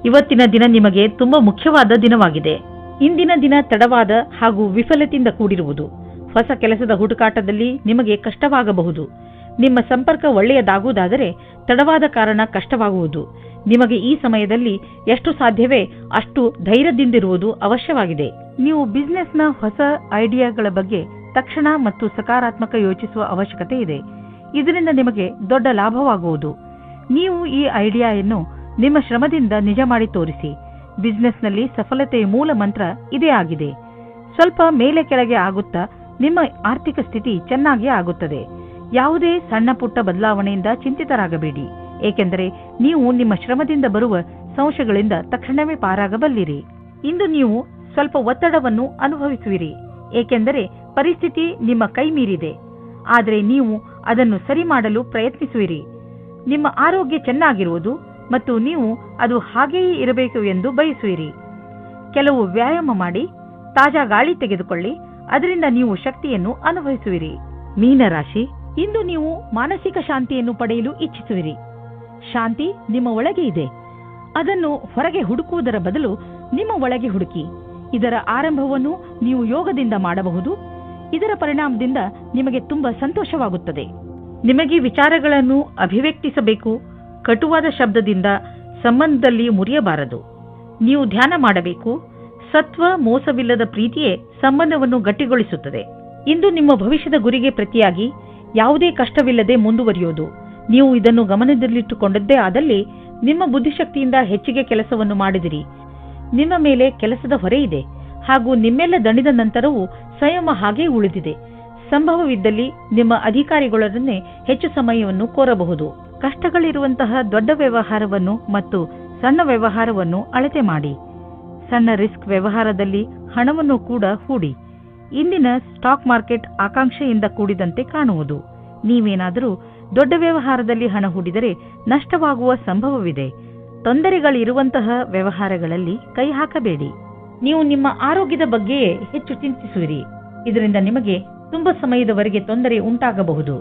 ಇವತ್ತಿನ ದಿನ ನಿಮಗೆ ತುಂಬಾ ಮುಖ್ಯವಾದ ದಿನವಾಗಿದೆ. ಇಂದಿನ ದಿನ ತಡವಾದ ಹಾಗೂ ವಿಫಲತೆಯಿಂದ ಕೂಡಿರುವುದು. ಹೊಸ ಕೆಲಸದ ಹುಡುಕಾಟದಲ್ಲಿ ನಿಮಗೆ ಕಷ್ಟವಾಗಬಹುದು. ನಿಮ್ಮ ಸಂಪರ್ಕ ಒಳ್ಳೆಯದಾಗುವುದಾದರೆ ತಡವಾದ ಕಾರಣ ಕಷ್ಟವಾಗುವುದು. ನಿಮಗೆ ಈ ಸಮಯದಲ್ಲಿ ಎಷ್ಟು ಸಾಧ್ಯವೇ ಅಷ್ಟು ಧೈರ್ಯದಿಂದಿರುವುದು ಅವಶ್ಯವಾಗಿದೆ. ನೀವು ಬಿಸಿನೆಸ್ನ ಹೊಸ ಐಡಿಯಾಗಳ ಬಗ್ಗೆ ತಕ್ಷಣ ಮತ್ತು ಸಕಾರಾತ್ಮಕ ಯೋಚಿಸುವ ಅವಶ್ಯಕತೆ ಇದೆ. ಇದರಿಂದ ನಿಮಗೆ ದೊಡ್ಡ ಲಾಭವಾಗುವುದು. ನೀವು ಈ ಐಡಿಯಾವನ್ನು ನಿಮ್ಮ ಶ್ರಮದಿಂದ ನಿಜ ಮಾಡಿ ತೋರಿಸಿ. ಬಿಸಿನೆಸ್ನಲ್ಲಿ ಸಫಲತೆಯ ಮೂಲ ಮಂತ್ರ ಇದೇ ಆಗಿದೆ. ಸ್ವಲ್ಪ ಮೇಲೆ ಕೆಳಗೆ ಆಗುತ್ತಾ ನಿಮ್ಮ ಆರ್ಥಿಕ ಸ್ಥಿತಿ ಚೆನ್ನಾಗಿ ಆಗುತ್ತದೆ. ಯಾವುದೇ ಸಣ್ಣ ಪುಟ್ಟ ಬದಲಾವಣೆಯಿಂದ ಚಿಂತಿತರಾಗಬೇಡಿ, ಏಕೆಂದರೆ ನೀವು ನಿಮ್ಮ ಶ್ರಮದಿಂದ ಬರುವ ಸಂಶಯಗಳಿಂದ ತಕ್ಷಣವೇ ಪಾರಾಗಬಲ್ಲಿರಿ. ಇಂದು ನೀವು ಸ್ವಲ್ಪ ಒತ್ತಡವನ್ನು ಅನುಭವಿಸುವಿರಿ, ಏಕೆಂದರೆ ಪರಿಸ್ಥಿತಿ ನಿಮ್ಮ ಕೈ ಮೀರಿದೆ. ಆದರೆ ನೀವು ಅದನ್ನು ಸರಿ ಮಾಡಲು ಪ್ರಯತ್ನಿಸುವಿರಿ. ನಿಮ್ಮ ಆರೋಗ್ಯ ಚೆನ್ನಾಗಿರುವುದು ಮತ್ತು ನೀವು ಅದು ಹಾಗೆಯೇ ಇರಬೇಕು ಎಂದು ಬಯಸುವಿರಿ. ಕೆಲವು ವ್ಯಾಯಾಮ ಮಾಡಿ, ತಾಜಾ ಗಾಳಿ ತೆಗೆದುಕೊಳ್ಳಿ, ಅದರಿಂದ ನೀವು ಶಕ್ತಿಯನ್ನು ಅನುಭವಿಸುವಿರಿ. ಮೀನರಾಶಿ, ಇಂದು ನೀವು ಮಾನಸಿಕ ಶಾಂತಿಯನ್ನು ಪಡೆಯಲು ಇಚ್ಛಿಸುವಿರಿ. ಶಾಂತಿ ನಿಮ್ಮ ಒಳಗೆ ಇದೆ. ಅದನ್ನು ಹೊರಗೆ ಹುಡುಕುವುದರ ಬದಲು ನಿಮ್ಮ ಒಳಗೆ ಹುಡುಕಿ. ಇದರ ಆರಂಭವನ್ನು ನೀವು ಯೋಗದಿಂದ ಮಾಡಬಹುದು. ಇದರ ಪರಿಣಾಮದಿಂದ ನಿಮಗೆ ತುಂಬಾ ಸಂತೋಷವಾಗುತ್ತದೆ. ನಿಮಗೆ ವಿಚಾರಗಳನ್ನು ಅಭಿವ್ಯಕ್ತಿಸಬೇಕು. ಕಟುವಾದ ಶಬ್ದದಿಂದ ಸಂಬಂಧದಲ್ಲಿ ಮುರಿಯಬಾರದು. ನೀವು ಧ್ಯಾನ ಮಾಡಬೇಕು. ಸತ್ವ ಮೋಸವಿಲ್ಲದ ಪ್ರೀತಿಯೇ ಸಂಬಂಧವನ್ನು ಗಟ್ಟಿಗೊಳಿಸುತ್ತದೆ. ಇಂದು ನಿಮ್ಮ ಭವಿಷ್ಯದ ಗುರಿಗೆ ಪ್ರತಿಯಾಗಿ ಯಾವುದೇ ಕಷ್ಟವಿಲ್ಲದೆ ಮುಂದುವರಿಯುವುದು. ನೀವು ಇದನ್ನು ಗಮನದಲ್ಲಿಟ್ಟುಕೊಂಡದ್ದೇ ಆದಲ್ಲಿ ನಿಮ್ಮ ಬುದ್ಧಿಶಕ್ತಿಯಿಂದ ಹೆಚ್ಚಿಗೆ ಕೆಲಸವನ್ನು ಮಾಡಿದಿರಿ. ನಿಮ್ಮ ಮೇಲೆ ಕೆಲಸದ ಹೊರೆ ಇದೆ ಹಾಗೂ ನಿಮ್ಮೆಲ್ಲ ದಣಿದ ನಂತರವೂ ಸಂಯಮ ಹಾಗೇ ಉಳಿದಿದೆ. ಸಂಭವವಿದ್ದಲ್ಲಿ ನಿಮ್ಮ ಅಧಿಕಾರಿಗಳನ್ನೇ ಹೆಚ್ಚು ಸಮಯವನ್ನು ಕೋರಬಹುದು. ಕಷ್ಟಗಳಿರುವಂತಹ ದೊಡ್ಡ ವ್ಯವಹಾರವನ್ನು ಮತ್ತು ಸಣ್ಣ ವ್ಯವಹಾರವನ್ನು ಅಳತೆ ಮಾಡಿ. ಸಣ್ಣ ರಿಸ್ಕ್ ವ್ಯವಹಾರದಲ್ಲಿ ಹಣವನ್ನು ಕೂಡ ಹೂಡಿ. ಇಂದಿನ ಸ್ಟಾಕ್ ಮಾರ್ಕೆಟ್ ಆಕಾಂಕ್ಷೆಯಿಂದ ಕೂಡಿದಂತೆ ಕಾಣುವುದು. ನೀವೇನಾದರೂ ದೊಡ್ಡ ವ್ಯವಹಾರದಲ್ಲಿ ಹಣ ಹೂಡಿದರೆ ನಷ್ಟವಾಗುವ ಸಂಭವವಿದೆ. ತೊಂದರೆಗಳಿರುವಂತಹ ವ್ಯವಹಾರಗಳಲ್ಲಿ ಕೈ ಹಾಕಬೇಡಿ. ನೀವು ನಿಮ್ಮ ಆರೋಗ್ಯದ ಬಗ್ಗೆಯೇ ಹೆಚ್ಚು ಚಿಂತಿಸುವಿರಿ. ಇದರಿಂದ ನಿಮಗೆ ತುಂಬಾ ಸಮಯದವರೆಗೆ ತೊಂದರೆ ಉಂಟಾಗಬಹುದು.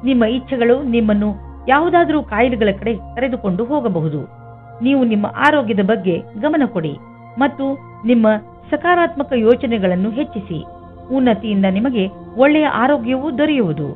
ನಿಮ್ಮ ಇಚ್ಛೆಗಳು ನಿಮ್ಮನ್ನು ಯಾವುದಾದರೂ ಕಾಯಿಲೆಗಳ ಕಡೆ ಕರೆದುಕೊಂಡು ಹೋಗಬಹುದು. ನೀವು ನಿಮ್ಮ ಆರೋಗ್ಯದ ಬಗ್ಗೆ ಗಮನ ಕೊಡಿ ಮತ್ತು ನಿಮ್ಮ ಸಕಾರಾತ್ಮಕ ಯೋಚನೆಗಳನ್ನು ಹೆಚ್ಚಿಸಿ. ಉನ್ನತಿಯಿಂದ ನಿಮಗೆ ಒಳ್ಳೆಯ ಆರೋಗ್ಯವೂ ದೊರೆಯುವುದು.